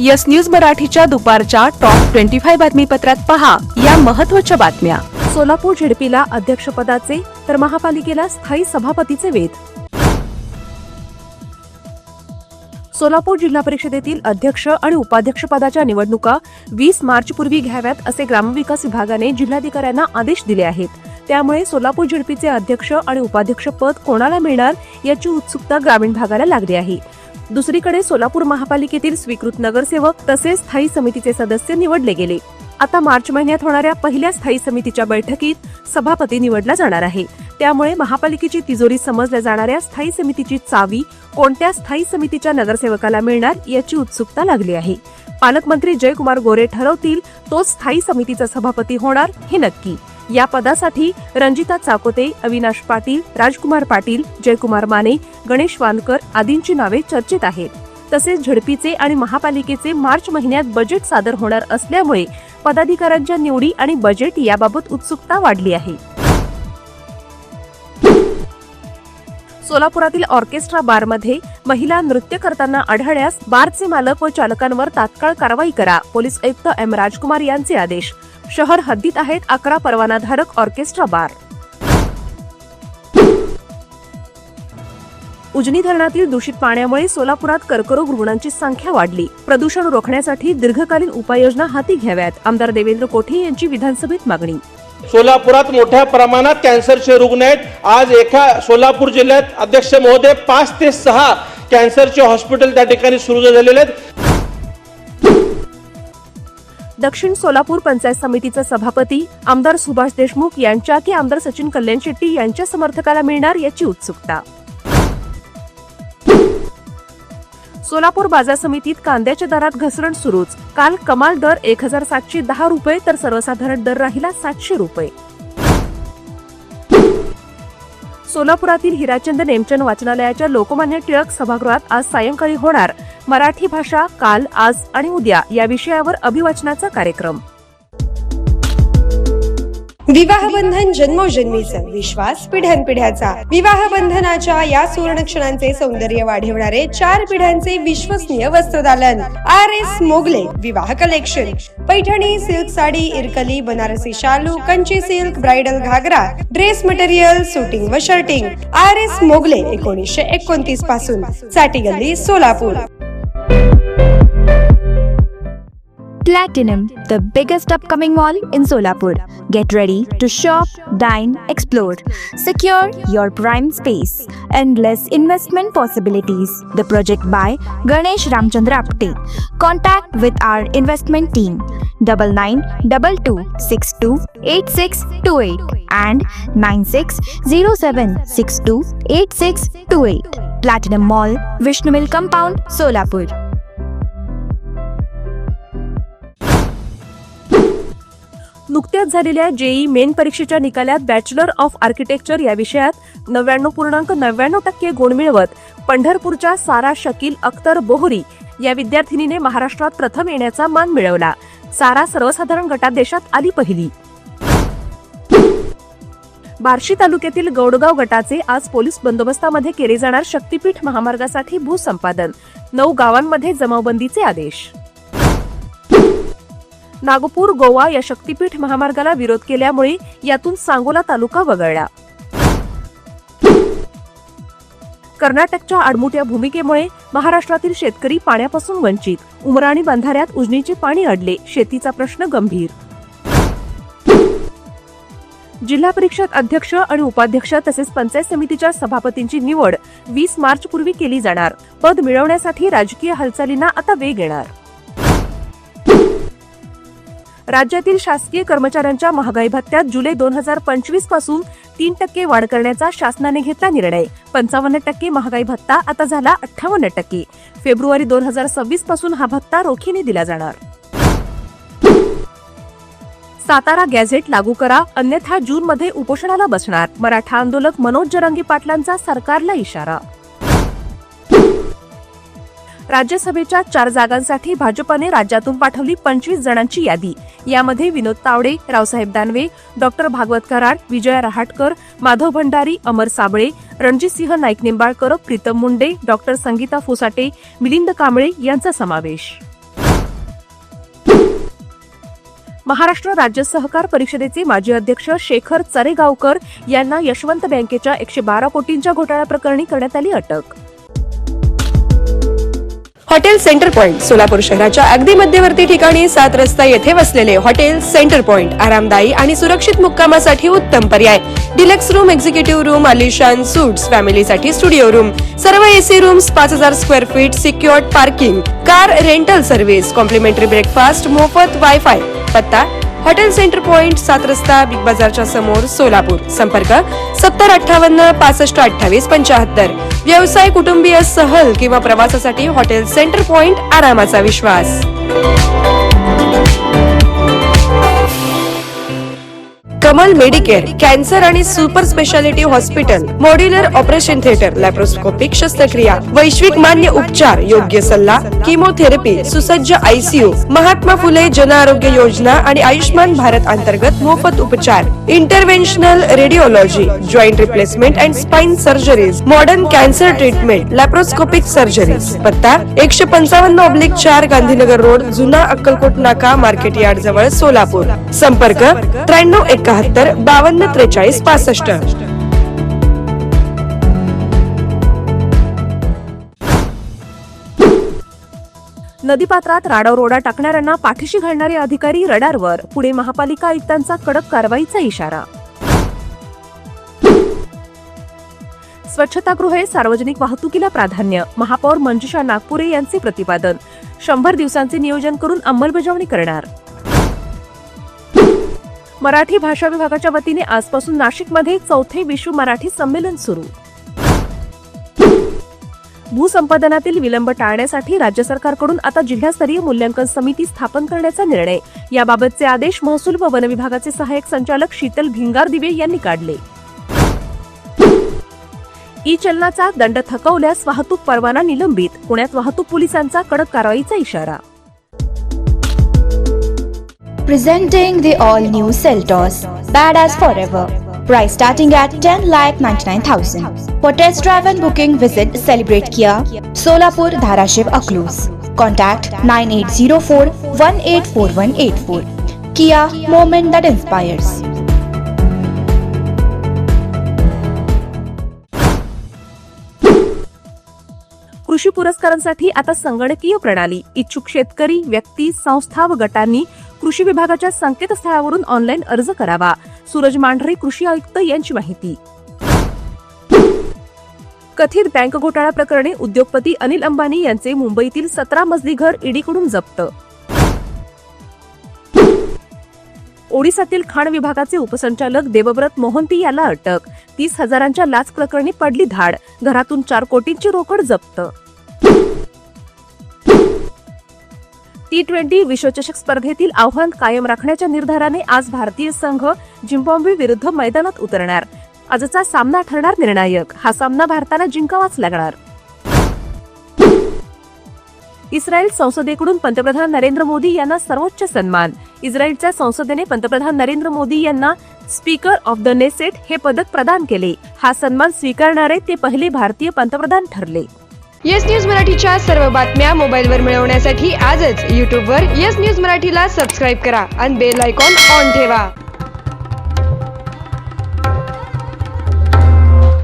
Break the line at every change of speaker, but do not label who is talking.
Yes news मराठीच्या दुपारच्या top 25 बातमीपत्रात पहा या महत्त्वाच्या बातम्या।
सोलापूर झेडपीला अध्यक्षपदाचे तर महापालिकेला स्थायी सभापतीचे वेध। सोलापूर जिल्हा परिषदेतील अध्यक्ष आणि उपाध्यक्ष पदाच्या निवडणुका 20 मार्च पूर्वी घ्याव्यात असे ग्रामविकास विभागाने जिल्हाधिकाऱ्यांना आदेश दिले आहेत। त्यामुळे सोलापूर झेडपीचे अध्यक्ष आणि उपाध्यक्ष पद कोणाला मिळणार याची उत्सुकता ग्रामीण भागाला लागली आहे। दुसरीकडे सोलापूर महापालिकेतील स्वीकृत नगरसेवक तसेच स्थायी समितीचे सदस्य निवडले गेले। आता मार्च महिन्यात होणाऱ्या पहिल्या स्थायी समितीच्या बैठकीत सभापती निवडला जाणार आहे। त्यामुळे महापालिकेची तिजोरी समजल्या जाणाऱ्या स्थायी समितीची चावी कोणत्या स्थायी समितीच्या नगरसेवकाला मिळणार याची उत्सुकता लागली आहे। पालकमंत्री जयकुमार गोरे ठरवतील तोच स्थायी समितीचा सभापती होणार हे नक्की। या पदासाठी रणजिता चाकोते, अविनाश पाटील, राजकुमार पाटील, जयकुमार माने, गणेश वानकर आदींची नावे चर्चेत आहेत। तसेच झडपीचे आणि महापालिकेचे मार्च महिन्यात बजेट सादर होणार असल्यामुळे पदाधिकाऱ्यांच्या निवडी आणि बजेट याबाबत उत्सुकता वाढली आहे। सोलापुरातील ऑर्केस्ट्रा बारमध्ये महिला नृत्य करताना आढळल्यास बारचे मालक व चालकांवर तात्काळ कारवाई करा। पोलीस आयुक्त एम राजकुमार यांचे आदेश। शहर हद्दीत आहेत 11 परवानाधारक ऑर्केस्ट्रा बार। उजनी धरणातील दूषित पाण्यामुळे सोलापुरात कर्करोग रुग्णांची संख्या वाढली। प्रदूषण रोखण्यासाठी दीर्घकालीन उपाययोजना हाती घ्याव्यात, आमदार देवेंद्र कोठे यांची विधानसभेत मागणी।
सोलापुरात मोठ्या प्रमाणात कॅन्सरचे रुग्ण आहेत। आज एका सोलापूर जिल्ह्यात अध्यक्ष महोदय 5 ते 6 कॅन्सरचे हॉस्पिटल त्या ठिकाणी सुरू झालेले आहेत।
दक्षिण सोलापूर पंचायत समितीचे सभापती आमदार सुभाष देशमुख यांच्या की आमदार सचिन कल्याण शेट्टी यांच्या समर्थकाला मिळणार याची उत्सुकता। सोलापूर बाजार समितीत कांद्याच्या दरात घसरण सुरूच। काल कमाल दर 1710 रुपये तर सर्वसाधारण दर राहिला 700 रुपये। सोलापुरातील हिराचंद नेमचंद वाचनालयाच्या लोकमान्य टिळक सभागृहात आज सायंकाळी होणार मराठी भाषा काल, आज आणि उद्या या विषयावर अभिवाचनाचा कार्यक्रम।
विवाह बंधन जन्मोजन्मीचा विश्वास पिढ्यानपिढ्याचा। विवाह बंधनाच्या या सुवर्ण क्षणांचे सौंदर्य वाढवणारे 4 पिढ्यांचे विश्वसनीय वस्त्रदालन RS मोगले विवाह कलेक्शन। पैठणी, सिल्क साडी, इरकली, बनारसी शालू, कंची सिल्क, ब्राइडल घागरा, ड्रेस मटेरियल, सुटिंग व शर्टिंग। RS मोगले 1929 पासून, साठी गल्ली, Solapur.
Platinum, the biggest upcoming mall in Solapur. Get ready to shop, dine, explore. Secure your prime space. Endless investment possibilities. The project by Ganesh Ramchandra Apte. Contact with our investment team 9922628628 and 9607628628. Platinum Mall, Vishnu Mill Compound, Solapur.
नुकत्याच झालेल्या JEE main परीक्षेच्या निकालात bachelor of architecture या विषयात 99.99% गुण मिळवत पंढरपूरच्या सारा शकील अख्तर बोहरी या विद्यार्थिनीने महाराष्ट्रात प्रथम येण्याचा मान मिळवला। सारा सर्वसाधारण गटात देशात आली पहिली। बार्शी तालुक्यातील गौडगाव गटाचे आज पोलीस बंदोबस्तामध्ये केले जाणार शक्तीपीठ महामार्गासाठी भूसंपादन। 9 गावांमध्ये जमावबंदीचे आदेश। नागपूर गोवा या शक्तीपीठ महामार्गाला विरोध केल्यामुळे यातून सांगोला तालुका वगळला। कर्नाटकच्या आडमुठ्या भूमिकेमुळे महाराष्ट्रातील शेतकरी पाण्यापासून वंचित। उमराणी बंधाऱ्यात उजनीचे पाणी अडले, शेतीचा प्रश्न गंभीर। जिल्हा परिषद अध्यक्ष आणि उपाध्यक्ष तसेच पंचायत समितीच्या सभापतींची निवड 20 मार्च पूर्वी केली जाणार। पद मिळवण्यासाठी राजकीय हालचालींना आता वेग येणार। राज्यातील शासकीय कर्मचाऱ्यांच्या महागाई भत्त्यात जुलै 2025 पासून 3% वाढ करण्याचा शासनाने घेतला निर्णय। 55% महागाई भत्ता आता झाला 58%। फेब्रुवारी 2026 पासून हा भत्ता रोखीने दिला जाणार। सातारा गॅझेट लागू करा, अन्यथा जूनमध्ये उपोषणाला बसणार। मराठा आंदोलक मनोज जरांगे पाटलांचा सरकारला इशारा। राज्यसभेच्या 4 जागांसाठी भाजपने राज्यातून पाठवली 25 जणांची यादी। यामध्ये विनोद तावडे, रावसाहेब दानवे, डॉक्टर भागवत कराड, विजय रहाटकर, माधव भंडारी, अमर साबळे, रणजितसिंह नाईक निंबाळकर, प्रीतम मुंडे, डॉक्टर संगीता फुसाटे, मिलिंद कांबळे यांचा समावेश। महाराष्ट्र राज्य सहकार परिषदेचे माजी अध्यक्ष शेखर चरेगावकर यांना यशवंत बँकेच्या 112 कोटींच्या घोटाळा प्रकरणी करण्यात आली अटक.
हॉटेल सेंटर पॉइंट सोलापूर शहराच्या अगदी मध्यवर्ती ठिकाणी 7 रस्ता येथे वसलेले हॉटेल सेंटर पॉइंट आरामदायी आणि सुरक्षित मुक्कामासाठी उत्तम पर्याय. डिलक्स रूम, एक्झिक्युटिव्ह रूम, आलिशान सूट्स, फॅमिलीसाठी स्टुडिओ रूम, सर्व AC rooms, 5000 square feet, secured parking, car rental service, complimentary breakfast, मोफत वायफाय. पत्ता हॉटेल सेंटर पॉइंट, 7 रस्ता, बिग बाजारच्या समोर, सोलापूर. संपर्क 7058 65 28 75. व्यवसाय, कुटुंबीय, सहल किंवा प्रवासासाठी हॉटेल सेंटर पॉइंट आरामाचा विश्वास. कमल मेडिकेअर, कॅन्सर आणि super speciality hospital, modular operation theatre, laparoscopic शस्त्रक्रिया, वैश्विक मान्य उपचार, योग्य सल्ला, किमोथेरपी, सुसज्ज आयसीयू, महात्मा फुले जन आरोग्य योजना आणि आयुष्मान भारत अंतर्गत मोफत उपचार, interventional radiology, joint replacement and spine surgeries, modern cancer treatment, laparoscopic surgeries. पत्ता 155/4 गांधीनगर रोड, जुना अक्कलकोट नाका, मार्केट यार्ड जवळ, सोलापूर. संपर्क 9371 52 43 65.
नदीपात्रात राडारोडा टाकणाऱ्यांना पाठीशी घालणारे अधिकारी रडारवर. पुणे महापालिका आयुक्तांचा कडक कारवाईचा इशारा. स्वच्छतागृहे, सार्वजनिक वाहतुकीला प्राधान्य. महापौर मंजुषा नागपुरे यांचे प्रतिपादन. 100 दिवसांचे नियोजन करून अंमलबजावणी करणार. मराठी भाषा विभागाच्या वतीने आजपासून नाशिकमध्ये 4थे विश्व मराठी संमेलन सुरू. भूसंपादनातील विलंब टाळण्यासाठी राज्य सरकारकडून आता जिल्हास्तरीय मूल्यांकन समिती स्थापन करण्याचा निर्णय. याबाबतचे आदेश महसूल व वन विभागाचे सहाय्यक संचालक शीतल भिंगारदिवे यांनी काढले. ई चलनाचा दंड थकवल्यास वाहतूक परवाना निलंबित. पुण्यात वाहतूक पोलिसांचा कडक कारवाईचा इशारा.
Presenting the all-new Seltos, badass forever. Price starting at 10,99,000. For test drive and booking, visit Celebrate Kia, Solapur, Dharashiv, Aklus. Contact 9804 184184. Kia, moment that inspires.
कृषी पुरस्कारांसाठी आता संगणकीय प्रणाली. इच्छुक शेतकरी, व्यक्ती, संस्था व गटांनी कृषी विभागाच्या संकेतस्थळावरून ऑनलाईन अर्ज करावा. सूरज मांढरे, कृषी आयुक्त यांची माहिती. कथित बँक घोटाळा प्रकरणी उद्योगपती अनिल अंबानी यांचे मुंबईतील 17 मजली घर ईडीकडून जप्त. ओडिसातील खाण विभागाचे उपसंचालक देवव्रत मोहंती याला अटक. 30,000च्या लाच प्रकरणी पडली धाड. घरातून 4 कोटींची रोकड जप्त. T20 विश्वचषक स्पर्धेतील आव्हान कायम राखण्याच्या निर्धाराने आज भारतीय संघ झिम्बाब्वे विरुद्ध मैदानात उतरणार. आजचा सामना ठरणार निर्णायक. हा सामना भारताला जिंकावाच लागणार. इस्रायल संसदेकडून पंतप्रधान नरेंद्र मोदी यांना सर्वोच्च सन्मान. इस्रायलच्या संसदेने पंतप्रधान नरेंद्र मोदी यांना स्पीकर ऑफ द नेसेट हे पदक प्रदान केले. हा सन्मान स्वीकारणारे ते पहिले भारतीय पंतप्रधान ठरले.
येस न्यूज मराठीच्या सर्व बातम्या मोबाईलवर मिळवण्यासाठी आजच YouTubeवर येस न्यूज मराठीला सबस्क्राईब करा आणि बेल आयकॉन ऑन ठेवा.